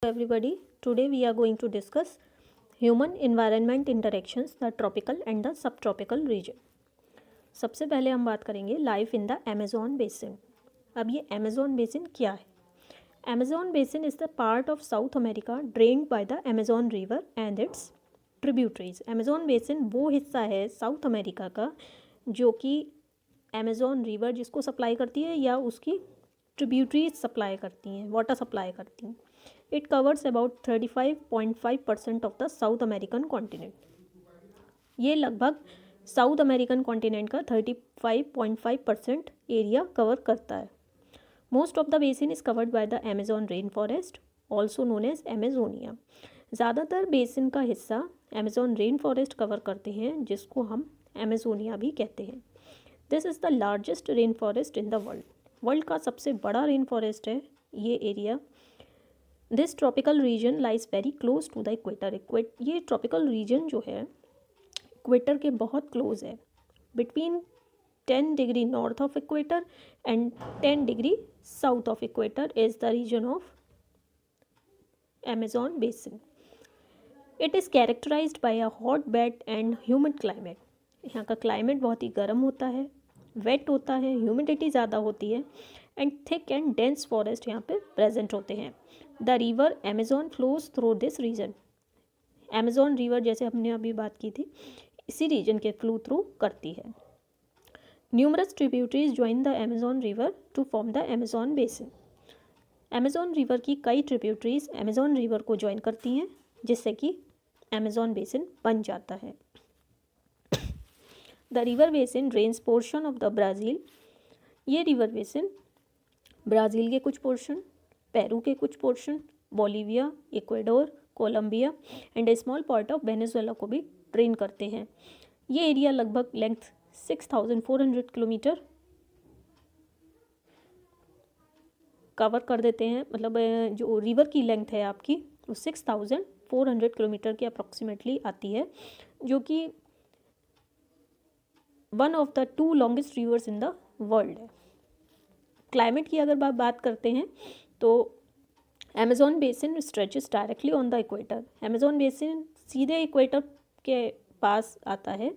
Everybody, today we are going to discuss human environment interactions, the tropical and the subtropical region. सबसे पहले हम बात करेंगे life in the Amazon basin. अब ये अमेजोन बेसिन क्या है? Amazon basin is the part of south America drained bye the Amazon river and it's tributaries. Amazon basin वो हिस्सा है साउथ अमेरिका का जो कि अमेजोन रिवर जिसको सप्लाई करती है या उसकी ट्रिब्यूटरीज सप्लाई करती हैं, वाटर सप्लाई करती हैं. It covers about 35.5% of the south American continent. ये लगभग साउथ अमेरिकन कॉन्टिनेंट का 35.5% एरिया कवर करता है. Most of the basin is covered by the Amazon rain forest, also known as Amazonia. ज़्यादातर बेसिन का हिस्सा अमेजोन रेन फॉरेस्ट कवर करते हैं जिसको हम अमेजोनिया भी कहते हैं. This is the largest rain forest in the world. World का सबसे बड़ा रेन फॉरेस्ट है ये एरिया. This tropical region lies very close to the equator. ये ट्रॉपिकल रीजन जो है इक्वेटर के बहुत क्लोज है. Between 10 degree north of equator and 10 degree south of equator is the region of Amazon basin. It is characterized by a hot wet and humid climate. यहाँ का climate बहुत ही गर्म होता है, वेट होता है, ह्यूमिडिटी ज़्यादा होती है and thick and dense forest यहाँ पे प्रेजेंट होते हैं. The river Amazon flows through this region. Amazon river जैसे हमने अभी बात की थी इसी रीजन के फ्लो थ्रू करती है. Numerous tributaries join the Amazon river to form the Amazon basin. Amazon river की कई ट्रिब्यूटरीज अमेजोन रिवर को ज्वाइन करती हैं जिससे कि अमेजोन बेसिन बन जाता है. The river basin drains portion of the Brazil. ये रिवर बेसिन ब्राज़ील के कुछ पोर्शन, पेरू के कुछ portion, Bolivia, Ecuador, Colombia and a small part of Venezuela को भी ड्रेन करते हैं. ये एरिया लगभग लेंथ 6400 किलोमीटर कवर कर देते हैं. मतलब जो रिवर की लेंथ है आपकी वो 6400 किलोमीटर की अप्रॉक्सीमेटली आती है, जो कि one of the 2 longest rivers in the world है. क्लाइमेट की अगर बात करते हैं तो Amazon basin stretches directly on the equator. Amazon basin सीधे इक्वेटर के पास आता है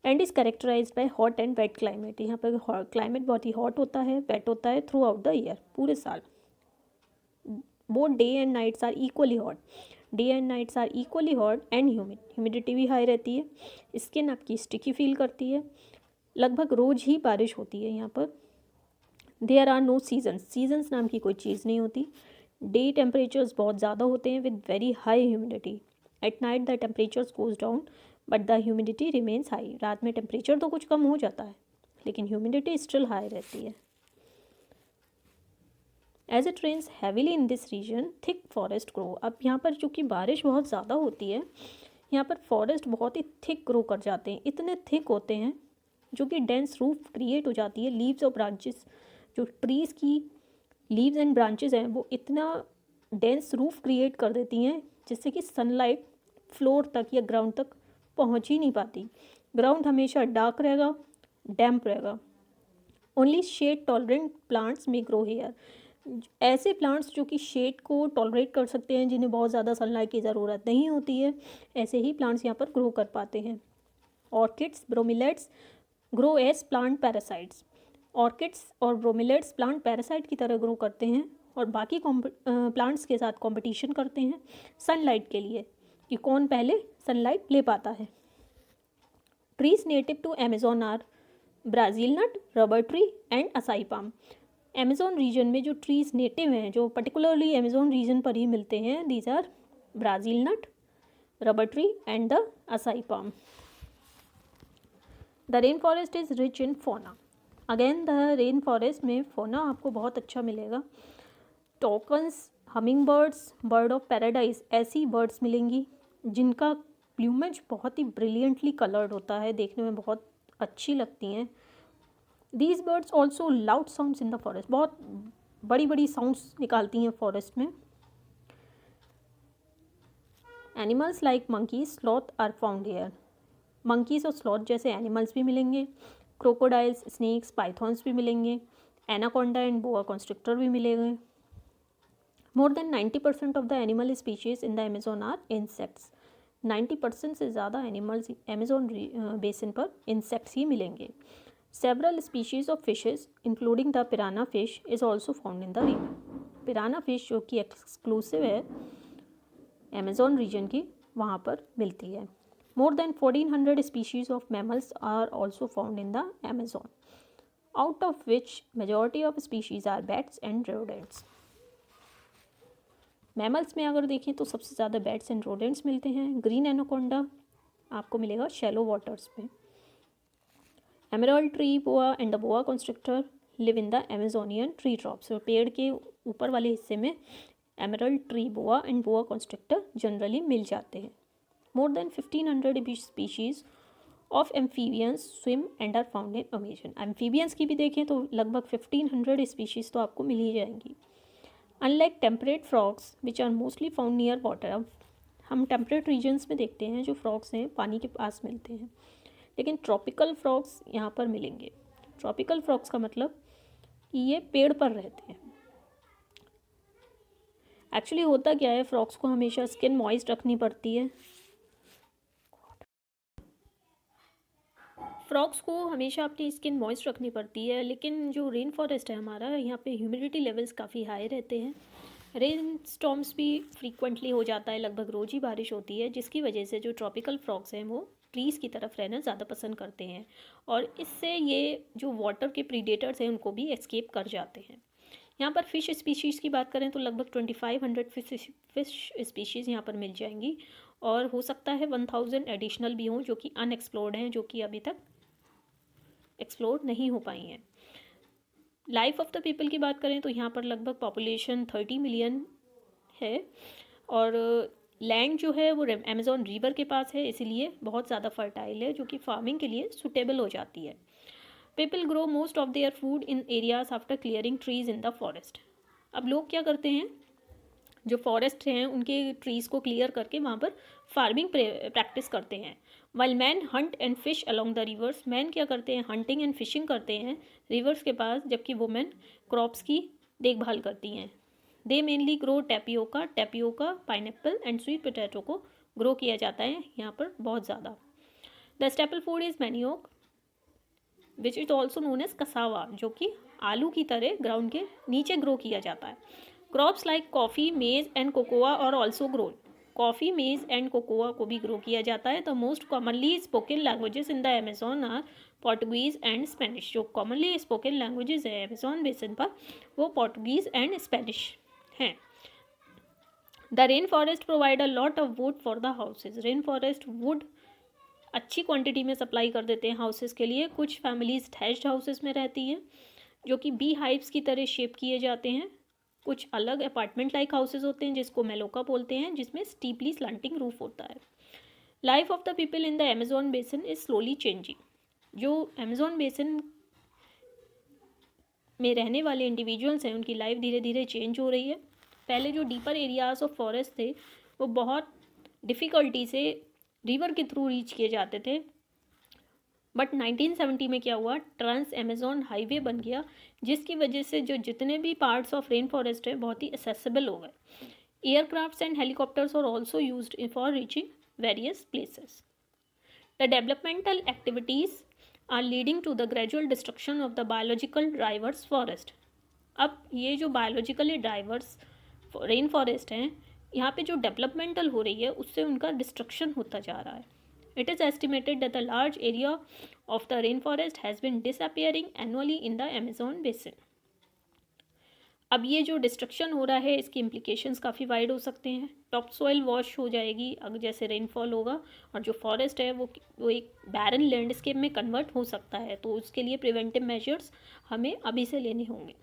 and is characterized by hot and wet climate. यहाँ पर क्लाइमेट बहुत ही हॉट होता है, वेट होता है थ्रू आउट द ईयर, पूरे साल. Both day and nights are equally hot. Day and nights are equally hot and humid. Humidity भी हाई रहती है. स्किन आपकी स्टिकी फील करती है. लगभग रोज़ ही बारिश होती है यहाँ पर. There are no seasons. Seasons नाम की कोई चीज़ नहीं होती. डे टेम्परेचर्स बहुत ज़्यादा होते हैं with very high humidity. At night the temperatures goes down but the humidity remains high. रात में टेम्परेचर तो कुछ कम हो जाता है लेकिन ह्यूमिडिटी स्टिल हाई रहती है. As it rains heavily in this region thick forest grow. अब यहाँ पर चूँकि बारिश बहुत ज़्यादा होती है यहाँ पर फॉरेस्ट बहुत ही थिक ग्रो कर जाते हैं. इतने थिक होते हैं जो कि डेंस रूफ क्रिएट हो जाती है. लीव्स और ब्रांचेस, जो ट्रीज़ की लीव्स एंड ब्रांचेस हैं वो इतना डेंस रूफ क्रिएट कर देती हैं जिससे कि सनलाइट फ्लोर तक या ग्राउंड तक पहुंच ही नहीं पाती. ग्राउंड हमेशा डार्क रहेगा, डैम्प रहेगा. ओनली शेड टॉलरेंट प्लांट्स में ग्रो हेयर. ऐसे प्लांट्स जो कि शेड को टॉलरेट कर सकते हैं, जिन्हें बहुत ज़्यादा सनलाइट की ज़रूरत नहीं होती है, ऐसे ही प्लांट्स यहाँ पर ग्रो कर पाते हैं. Orchids, bromeliads grow as plant parasites. Orchids और ब्रोमिलेट्स प्लांट पैरासाइट की तरह ग्रो करते हैं और बाकी प्लांट्स के साथ कंपटीशन करते हैं सनलाइट के लिए कि कौन पहले सनलाइट ले पाता है. Trees native to Amazon are Brazil nut, rubber tree and acai palm. Amazon region में जो ट्रीज नेटिव हैं, जो पर्टिकुलरली अमेजोन रीजन पर ही मिलते हैं, these are Brazil nut, rubber tree and the acai palm. The rain forest is rich in fauna. Again the rain forest में फोना आपको बहुत अच्छा मिलेगा. Tokens, humming birds, bird of paradise, ऐसी बर्ड्स मिलेंगी जिनका प्लूमेज बहुत ही ब्रिलियंटली कलर्ड होता है, देखने में बहुत अच्छी लगती हैं. These birds also loud sounds in the forest. बहुत बड़ी बड़ी साउंड्स निकालती हैं फॉरेस्ट में. Animals like monkeys, sloth are found here. Monkeys और स्लॉथ जैसे एनिमल्स भी मिलेंगे. क्रोकोडाइल्स, स्नेक्स, पाइथॉन्स भी मिलेंगे. एनाकोंडा एंड बोआ कॉन्स्ट्रिक्टर भी मिलेंगे. More than 90% of the animal species in the Amazon are insects. 90% से ज़्यादा एनिमल्स अमेजोन बेसिन पर इंसेक्ट्स ही मिलेंगे. Several species of fishes, including the piranha fish, is also found in the river. पिराना fish जो कि exclusive है Amazon reason की, वहाँ पर मिलती है. More than 1400 species of mammals are also found in the Amazon, out of which majority of species are bats and rodents. Mammals में अगर देखें तो सबसे ज़्यादा बैट्स एंड रोडेंट्स मिलते हैं. ग्रीन एनाकोंडा आपको मिलेगा शैलो वाटर्स में. Emerald tree boa and the boa constrictor live in the Amazonian tree tops. और पेड़ के ऊपर वाले हिस्से में emerald tree boa and boa constrictor generally मिल जाते हैं. More than 1500 species of amphibians swim and are found in Amazon. Amphibians की भी देखें तो लगभग 1500 स्पीशीज़ तो आपको मिल ही जाएंगी. Unlike temperate frogs which are mostly found near water. अब हम टेम्परेट रीजन्स में देखते हैं जो फ्रॉग्स हैं पानी के पास मिलते हैं, लेकिन ट्रॉपिकल फ्रॉग्स यहाँ पर मिलेंगे. ट्रॉपिकल फ्रॉग्स का मतलब कि ये पेड़ पर रहते हैं. एक्चुअली होता क्या है, फ्रॉग्स को हमेशा स्किन मॉइस्ट रखनी पड़ती है. फ्रॉग्स को हमेशा अपनी स्किन मॉइस्ट रखनी पड़ती है, लेकिन जो रेन फॉरेस्ट है हमारा, यहाँ पे ह्यूमिडिटी लेवल्स काफ़ी हाई रहते हैं. रेन स्टॉर्म्स भी फ्रीक्वेंटली हो जाता है, लगभग रोज़ ही बारिश होती है, जिसकी वजह से जो ट्रॉपिकल फ्रॉग्स हैं वो ट्रीज़ की तरफ रहना ज़्यादा पसंद करते हैं, और इससे ये जो वाटर के प्रीडेटर्स हैं उनको भी एस्केप कर जाते हैं. यहाँ पर फ़िश स्पीशीज़ की बात करें तो लगभग 2500 फिश स्पीशीज़ यहाँ पर मिल जाएंगी, और हो सकता है 1000 एडिशनल भी हों जो कि अनएक्सप्लोर्ड हैं, जो कि अभी तक एक्सप्लोर नहीं हो पाई हैं. लाइफ ऑफ द पीपल की बात करें तो यहाँ पर लगभग पॉपुलेशन 30 मिलियन है, और लैंड जो है वो अमेजोन रिवर के पास है, इसीलिए बहुत ज़्यादा फर्टाइल है, जो कि फार्मिंग के लिए सुटेबल हो जाती है. People grow most of their food in areas after clearing trees in the forest. अब लोग क्या करते हैं, जो फॉरेस्ट हैं उनके ट्रीज़ को क्लियर करके वहाँ पर फार्मिंग प्रैक्टिस करते हैं. While man Hunt and fish along the reverse. Man क्या करते हैं, हंटिंग एंड फिशिंग करते हैं रिवर्स के पास, जबकि वुमेन क्रॉप्स की देखभाल करती हैं. They mainly grow tapioca, pineapple and sweet potato को ग्रो किया जाता है यहाँ पर बहुत ज़्यादा. The staple food is manioc which is also known as cassava, जो कि आलू की तरह ग्राउंड के नीचे ग्रो किया जाता है. Crops like coffee, maize and cocoa और also grown. Coffee, maize and cocoa को भी ग्रो किया जाता है. The most commonly spoken languages in the Amazon are Portuguese and Spanish. जो कॉमनली स्पोकन लैंग्वेजेस है अमेजोन बेसिन पर वो पोर्टुगीज़ एंड स्पेनिश हैं. The rain forest provide a lot of wood for the houses. Rain forest wood अच्छी quantity में supply कर देते हैं हाउसेस के लिए. कुछ फैमिलीज थैच्ड हाउसेस में रहती हैं जो कि बी हाइव्स की तरह शेप किए जाते हैं. कुछ अलग अपार्टमेंट लाइक हाउसेस होते हैं जिसको मेलोका बोलते हैं, जिसमें स्टीपली स्लैंटिंग रूफ होता है. Life of the people in the Amazon basin is slowly changing. जो अमेजोन बेसिन में रहने वाले इंडिविजुअल्स हैं उनकी लाइफ धीरे धीरे चेंज हो रही है. पहले जो डीपर एरियाज ऑफ फॉरेस्ट थे वो बहुत डिफ़िकल्टी से रिवर के थ्रू रीच किए जाते थे, बट 1970 में क्या हुआ, ट्रांस अमेजोन हाईवे बन गया, जिसकी वजह से जो जितने भी पार्ट्स ऑफ रेन फॉरेस्ट है बहुत ही एक्सेसिबल हो गए. Aircrafts and helicopters are also used for reaching various places. The developmental activities are leading to the gradual destruction of the biological drivers forest. अब ये जो बायोलॉजिकली ड्राइवर्स रेन फॉरेस्ट हैं, यहाँ पे जो डेवलपमेंटल हो रही है उससे उनका डिस्ट्रक्शन होता जा रहा है. It is estimated that a large area of the rainforest has been disappearing annually in the Amazon basin. अब ये जो डिस्ट्रक्शन हो रहा है इसकी इम्प्लीकेशंस काफ़ी वाइड हो सकते हैं. टॉप सॉइल वॉश हो जाएगी अगर जैसे रेनफॉल होगा, और जो फॉरेस्ट है वो एक बैरन लैंडस्केप में कन्वर्ट हो सकता है, तो उसके लिए प्रिवेंटिव मेजर्स हमें अभी से लेने होंगे.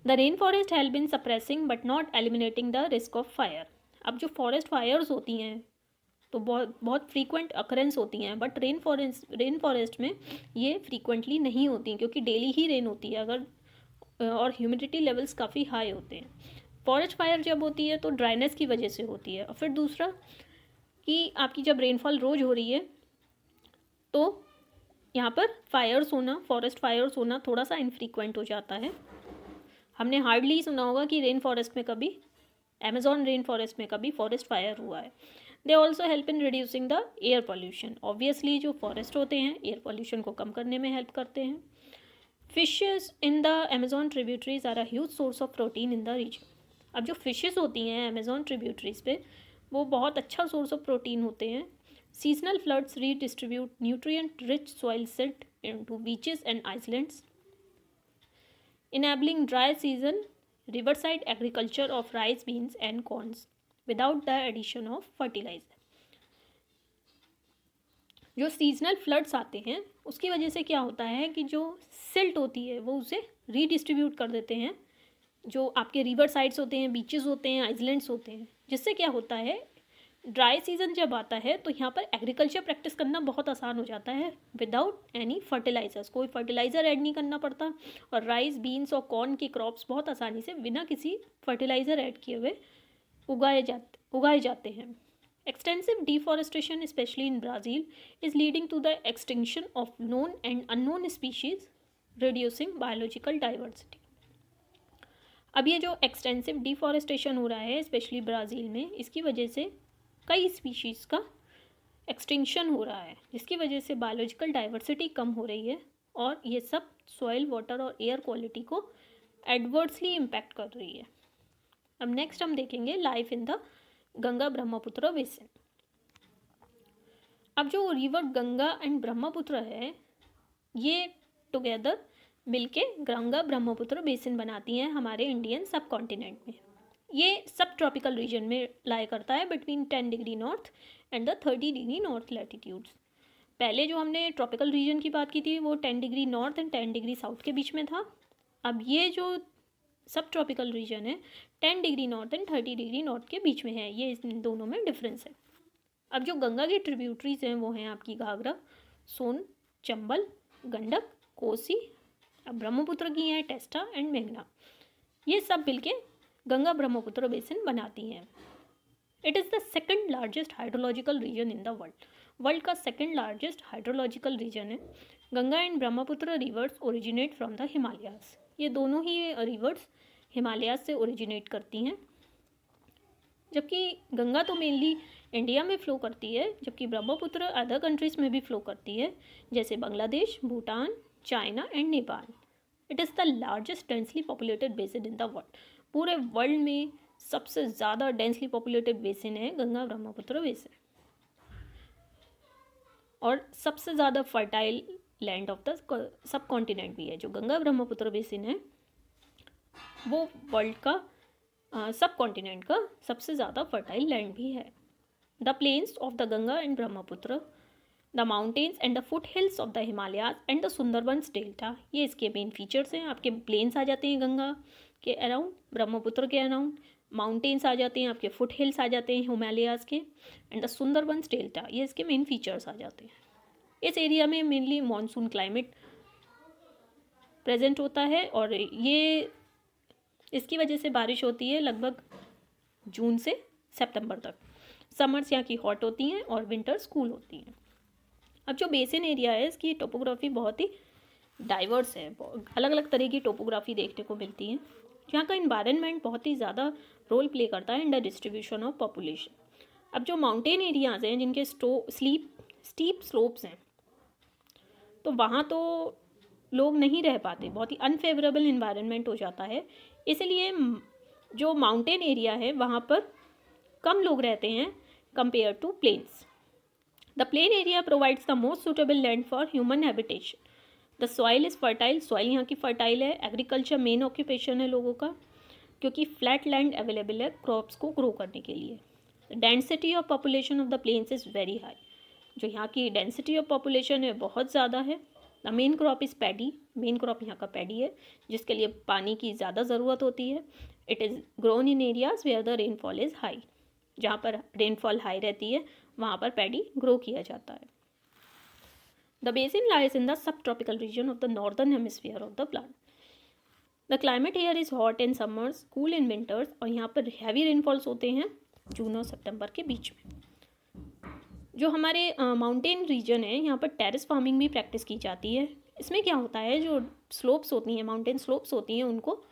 The rain forest have been suppressing but not eliminating the risk of fire. अब जो फॉरेस्ट फायर्स होती हैं तो बहुत फ्रीक्वेंट अकरेंस होती हैं, बट रेन फॉरेस्ट में ये फ्रीक्वेंटली नहीं होती हैं क्योंकि डेली ही रेन होती है अगर, और ह्यूमिडिटी लेवल्स काफ़ी हाई होते हैं. फॉरेस्ट फायर जब होती है तो ड्राइनेस की वजह से होती है, और फिर दूसरा कि आपकी जब रेनफॉल रोज़ हो रही है तो यहाँ पर फायर्स होना, फॉरेस्ट फायर्स होना थोड़ा सा इनफ्रीक्वेंट हो जाता है. हमने हार्डली सुना होगा कि रेन फॉरेस्ट में कभी, अमेजॉन रेन फॉरेस्ट में कभी फॉरेस्ट फायर हुआ है। They also help in reducing the air pollution. Obviously जो फॉरेस्ट होते हैं एयर पॉल्यूशन को कम करने में हेल्प करते हैं। Fishes in the Amazon tributaries are a huge source of protein in the region. अब जो फिशेस होती हैं अमेजॉन ट्रिब्यूटरीज पे, वो बहुत अच्छा सोर्स ऑफ प्रोटीन होते हैं। Seasonal floods redistribute nutrient rich soil silt into beaches and islands, enabling dry season riverside agriculture of rice, beans and corns without the addition of fertilizer। जो seasonal floods आते हैं उसकी वजह से क्या होता है कि जो सिल्ट होती है वो उसे रीडिस्ट्रीब्यूट कर देते हैं, जो आपके रिवर साइड्स होते हैं, बीचेस होते हैं, आइलैंड्स होते हैं, जिससे क्या होता है ड्राई सीजन जब आता है तो यहाँ पर एग्रीकल्चर प्रैक्टिस करना बहुत आसान हो जाता है विदाउट एनी फर्टिलाइजर्स। कोई फर्टिलाइज़र ऐड नहीं करना पड़ता और राइस, बीन्स और कॉर्न की क्रॉप्स बहुत आसानी से बिना किसी फर्टिलाइज़र ऐड किए हुए उगाए जाते हैं। Extensive deforestation specially in Brazil is leading to the extinction of known and unknown species, reducing biological diversity. अब ये जो एक्सटेंसिव डिफॉरेस्टेशन हो रहा है स्पेशली ब्राज़ील में, इसकी वजह से कई स्पीशीज़ का एक्सटिंक्शन हो रहा है, जिसकी वजह से बायोलॉजिकल डाइवर्सिटी कम हो रही है और ये सब सॉइल, वाटर और एयर क्वालिटी को एडवर्सली इम्पैक्ट कर रही है। अब नेक्स्ट हम देखेंगे life in the Ganga Brahmaputra basin. अब जो रिवर गंगा एंड ब्रह्मपुत्र है ये टुगेदर मिलके गंगा ब्रह्मपुत्र बेसिन बनाती हैं हमारे इंडियन सब कॉन्टिनेंट में। ये सब ट्रॉपिकल रीजन में लाई करता है between 10 degree north and the 30 degree north latitudes. पहले जो हमने ट्रॉपिकल रीजन की बात की थी वो 10 degree north and 10 degree south के बीच में था। अब ये जो सब ट्रॉपिकल रीजन है 10 degree north and 30 degree north के बीच में है, ये इन दोनों में डिफरेंस है। अब जो गंगा की ट्रिब्यूटरीज हैं वो हैं आपकी घाघरा, सोन, चंबल, गंडक, कोसी। अब ब्रह्मपुत्र की हैं टेस्टा एंड मेघना। ये सब मिलके गंगा ब्रह्मपुत्र बेसिन बनाती हैं। It is the second largest hydrological region in the world. World का सेकंड लार्जेस्ट हाइड्रोलॉजिकल रीजन है। Ganga and Brahmaputra rivers originate from the Himalayas. ये दोनों ही रिवर्स हिमालयाज से ओरिजिनेट करती हैं, जबकि गंगा तो मेनली इंडिया में फ़्लो करती है, जबकि ब्रह्मपुत्र अदर कंट्रीज़ में भी फ़्लो करती है, जैसे Bangladesh, Bhutan, China and Nepal. It is the largest densely populated basin in the world. पूरे वर्ल्ड में सबसे ज़्यादा डेंसली पॉपुलेटेड बेसिन है गंगा ब्रह्मपुत्र बेसिन, और सबसे ज़्यादा fertile land of the sub continent भी है। जो गंगा ब्रह्मपुत्र बेसिन है वो वर्ल्ड का सब कॉन्टिनेंट का सबसे ज़्यादा फर्टाइल लैंड भी है। The plains of the Ganga and Brahmaputra, the mountains and the foot hills of the Himalayas and the Sundarbans delta, ये इसके मेन फीचर्स हैं। आपके प्लेन्स आ जाते हैं गंगा के अराउंड, ब्रह्मपुत्र के अराउंड, माउंटेन्स आ जाते हैं, आपके फुट हिल्स आ जाते हैं हिमालयाज के, एंड द सुंदरबंस डेल्टा, ये इसके मेन फीचर्स आ जाते हैं। इस एरिया में मेनली मानसून क्लाइमेट प्रेजेंट होता है और ये इसकी वजह से बारिश होती है लगभग जून से सितंबर तक। समर्स यहाँ की हॉट होती हैं और विंटर्स कूल होती हैं। अब जो बेसिन एरिया है इसकी टोपोग्राफी बहुत ही डाइवर्स है, अलग अलग तरह की टोपोग्राफी देखने को मिलती है। यहाँ का इन्वायरमेंट बहुत ही ज़्यादा रोल प्ले करता है in the distribution of population. अब जो माउंटेन एरियाज़ हैं जिनके स्टीप स्लोप्स हैं, तो वहाँ तो लोग नहीं रह पाते, बहुत ही अनफेवरेबल इन्वायरमेंट हो जाता है। इसलिए जो माउंटेन एरिया है वहाँ पर कम लोग रहते हैं compare to plains. The plain area provides the most suitable land for human habitation. The soil is fertile, soil यहाँ की फर्टाइल है। एग्रीकल्चर मेन ऑक्यूपेशन है लोगों का, क्योंकि फ्लैट लैंड अवेलेबल है क्रॉप्स को ग्रो करने के लिए। Density of population of the plains is very high. जो यहाँ की डेंसिटी ऑफ पॉपुलेशन है बहुत ज़्यादा है। The main crop is paddy, main crop यहाँ का पैडी है, जिसके लिए पानी की ज़्यादा ज़रूरत होती है। It is grown in areas where the rainfall is high. जहाँ पर रेनफॉल हाई रहती है वहाँ पर पैडी ग्रो किया जाता है। The basin lies in the sub tropical region of the northern hemisphere of the plant. The climate here is hot in summers, cool in winters, और यहाँ पर हैवी रेनफॉल्स होते हैं जून और सितंबर के बीच में। जो हमारे माउंटेन रीजन है यहाँ पर टेरेस फार्मिंग भी प्रैक्टिस की जाती है। इसमें क्या होता है, जो स्लोप्स होती हैं, माउंटेन स्लोप्स होती हैं, उनको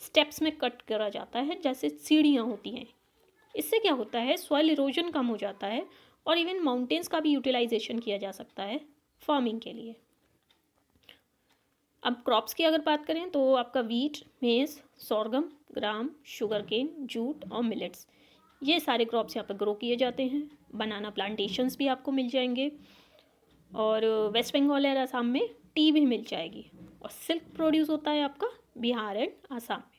स्टेप्स में कट करा जाता है, जैसे सीढ़ियाँ होती हैं। इससे क्या होता है, सॉइल इरोजन कम हो जाता है और इवन माउंटेन्स का भी यूटिलाइजेशन किया जा सकता है फार्मिंग के लिए। अब क्रॉप्स की अगर बात करें तो आपका वीट, मेज, सोरगम, ग्राम, शुगर केन, जूट और मिलेट्स, ये सारे क्रॉप्स यहाँ पर ग्रो किए जाते हैं। बनाना प्लांटेशंस भी आपको मिल जाएंगे और वेस्ट बंगाल और असम में टी भी मिल जाएगी। और सिल्क प्रोड्यूस होता है आपका बिहार एंड आसाम में।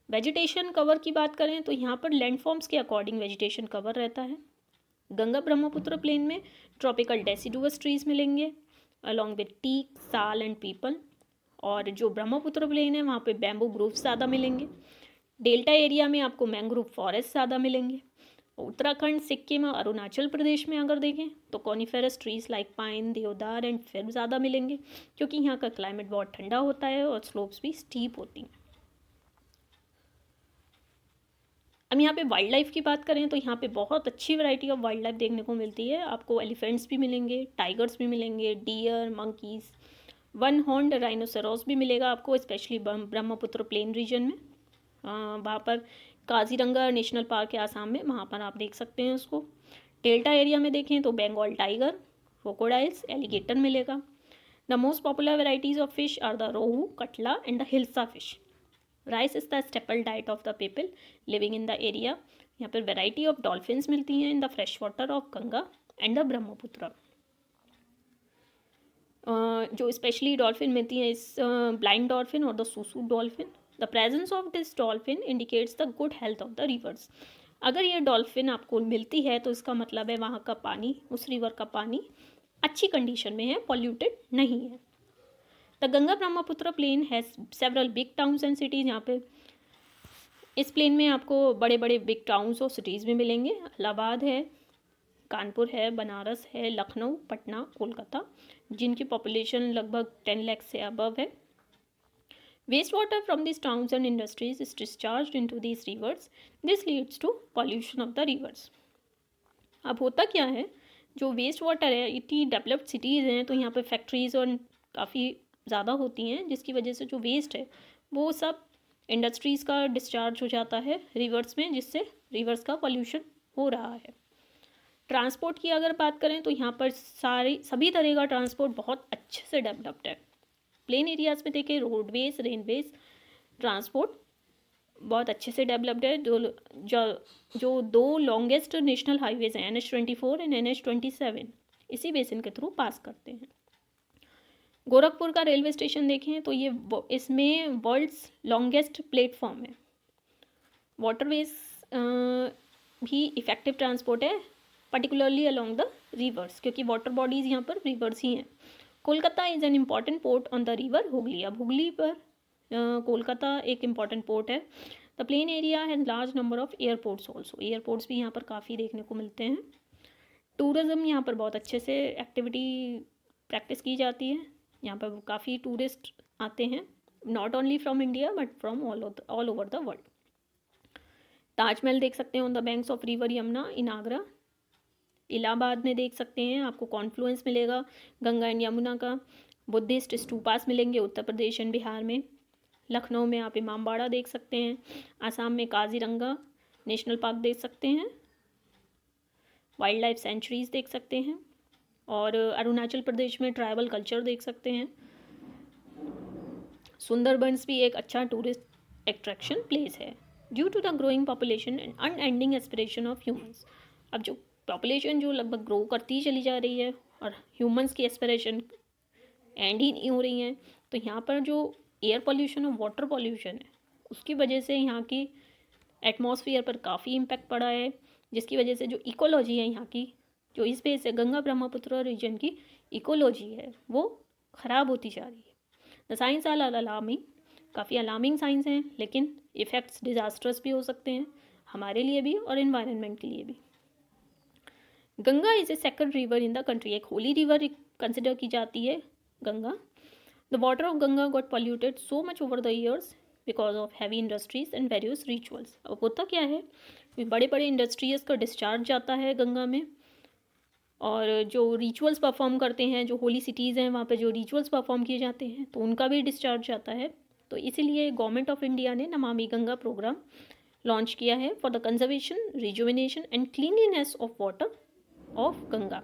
वेजिटेशन कवर की बात करें तो यहाँ पर लैंडफॉर्म्स के अकॉर्डिंग वेजिटेशन कवर रहता है। गंगा ब्रह्मपुत्र प्लेन में ट्रॉपिकल डेसिडुअस ट्रीज मिलेंगे अलॉन्ग विद टीक, साल एंड पीपल। और जो ब्रह्मपुत्र प्लेन है वहाँ पे बैम्बू ग्रोव्स ज़्यादा मिलेंगे। डेल्टा एरिया में आपको मैंग्रोव फॉरेस्ट ज़्यादा मिलेंगे। उत्तराखंड, सिक्किम और अरुणाचल प्रदेश में अगर देखें तो कॉनिफेरस ट्रीज लाइक पाइन, देवदार एंड फिर ज़्यादा मिलेंगे, क्योंकि यहाँ का क्लाइमेट बहुत ठंडा होता है और स्लोप्स भी स्टीप होती हैं। अब यहाँ पे वाइल्ड लाइफ की बात करें तो यहाँ पे बहुत अच्छी वैरायटी ऑफ वाइल्ड लाइफ देखने को मिलती है। आपको एलिफेंट्स भी मिलेंगे, टाइगर्स भी मिलेंगे, deer, monkeys, one horned rhinoceros भी मिलेगा आपको, स्पेशली ब्रह्मपुत्र प्लेन रीजन में। वहाँ पर काजीरंगा नेशनल पार्क है आसाम में, वहाँ पर आप देख सकते हैं उसको। डेल्टा एरिया में देखें तो बंगाल टाइगर, क्रोकोडाइल्स, एलिगेटर मिलेगा। The most popular varieties of fish are the rohu, catla and the hilsa fish. Rice is the staple diet of the people living in the area. यहाँ पर वेराइटी ऑफ डॉल्फिन्स मिलती हैं in the fresh water of Ganga and the Brahmaputra. जो specially dolphin मिलती हैं इस blind dolphin और the susu dolphin. The presence of this dolphin indicates the good health of the reverse. अगर ये डॉल्फिन आपको मिलती है तो इसका मतलब है वहाँ का पानी, उस रिवर का पानी अच्छी कंडीशन में है, पॉल्यूटेड नहीं है। The Ganga Brahmaputra plain has several big towns and cities. यहाँ पे इस प्लेन में आपको बड़े बड़े बिग टाउन्स और सिटीज़ भी मिलेंगे। इलाहाबाद है, कानपुर है, बनारस है, लखनऊ, पटना, कोलकाता, जिनकी पॉपुलेशन लगभग 10 लाख से अबव है। Waste water from this towns and industries is discharge into these rivers. This leads to pollution of the rivers. अब होता क्या है, जो वेस्ट वाटर है, इतनी डेवलप्ड सिटीज़ हैं तो यहाँ पे फैक्ट्रीज़ और काफ़ी ज़्यादा होती हैं, जिसकी वजह से जो वेस्ट है वो सब इंडस्ट्रीज़ का डिस्चार्ज हो जाता है रिवर्स में, जिससे रिवर्स का पॉल्यूशन हो रहा है। ट्रांसपोर्ट की अगर बात करें तो यहाँ पर सभी तरह का ट्रांसपोर्ट बहुत अच्छे से डेवलप्ड है। प्लेन एरियाज़ में देखें रोडवेज, रेलवेज ट्रांसपोर्ट बहुत अच्छे से डेवलप्ड है। जो दो लॉन्गेस्ट नेशनल हाईवेज हैं NH24 एंड NH27 इसी बेसिन के थ्रू पास करते हैं। गोरखपुर का रेलवे स्टेशन देखें तो ये इसमें वर्ल्ड्स लॉन्गेस्ट प्लेटफॉर्म है। वाटरवेज भी इफ़ेक्टिव ट्रांसपोर्ट है, पर्टिकुलरली अलॉन्ग द रिवर्स, क्योंकि वाटर बॉडीज़ यहाँ पर रिवर्स ही हैं। Kolkata is an important port on the river Hooghly. अब हुगली पर कोलकाता एक इम्पॉर्टेंट पोर्ट है। The plain area has large number of airports also. Airports भी यहाँ पर काफ़ी देखने को मिलते हैं। टूरिज़्म यहाँ पर बहुत अच्छे से एक्टिविटी प्रैक्टिस की जाती है। यहाँ पर काफ़ी टूरिस्ट आते हैं, not only from India but from all over the world. Taj Mahal देख सकते हैं on the banks of river Yamuna in Agra. Allahabad में देख सकते हैं, आपको कॉन्फ्लुएंस मिलेगा गंगा एंड यमुना का। बुद्धिस्ट स्टूपास मिलेंगे उत्तर प्रदेश एंड बिहार में। लखनऊ में आप इमामबाड़ा देख सकते हैं। आसाम में काजीरंगा नेशनल पार्क देख सकते हैं। वाइल्ड लाइफ सेंचुरीज देख सकते हैं। और अरुणाचल प्रदेश में ट्राइबल कल्चर देख सकते हैं। सुंदरबंस भी एक अच्छा टूरिस्ट एट्रैक्शन प्लेस है due to the growing population and unending aspiration of humans. अब जो पॉपुलेशन जो लगभग ग्रो करती चली जा रही है और ह्यूमंस की एस्पिरेशन एंड ही नहीं हो रही हैं, तो यहाँ पर जो एयर पोल्यूशन और वाटर पोल्यूशन है उसकी वजह से यहाँ की एटमॉस्फेयर पर काफ़ी इम्पैक्ट पड़ा है, जिसकी वजह से जो इकोलॉजी है यहाँ की, जो इस बेस है गंगा ब्रह्मपुत्र रीजन की इकोलॉजी है, वो ख़राब होती जा रही है। द साइंस आर अलार्मिंग, काफ़ी अलार्मिंग साइंस हैं, लेकिन इफ़ेक्ट्स डिज़ास्टर्स भी हो सकते हैं हमारे लिए भी और इन्वायरमेंट के लिए भी। Ganga is a sacred river in the country. एक होली रिवर कंसिडर की जाती है Ganga. The water of Ganga got polluted so much over the years because of heavy industries and various rituals. अब होता क्या है, बड़े बड़े इंडस्ट्रीज का डिस्चार्ज जाता है गंगा में, और जो रिचुअल्स परफॉर्म करते हैं, जो होली सिटीज़ हैं वहाँ पे जो रिचुअल्स परफॉर्म किए जाते हैं, तो उनका भी डिस्चार्ज जाता है। तो तो इसीलिए गवर्नमेंट ऑफ इंडिया ने नमामि गंगा प्रोग्राम लॉन्च किया है for the conservation, rejuvenation and cleanliness of water of Ganga.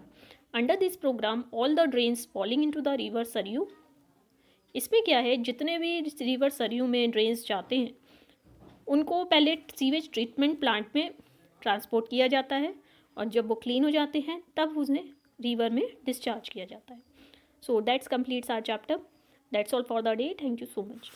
Under this program all the drains falling into the river Saryu, इसमें क्या है, जितने भी रिवर सरयू में ड्रेन्स जाते हैं उनको पहले सीवेज ट्रीटमेंट प्लांट में ट्रांसपोर्ट किया जाता है और जब वो क्लीन हो जाते हैं तब उन्हें रिवर में डिस्चार्ज किया जाता है। So that's completes our chapter. That's all for the day. Thank you so much.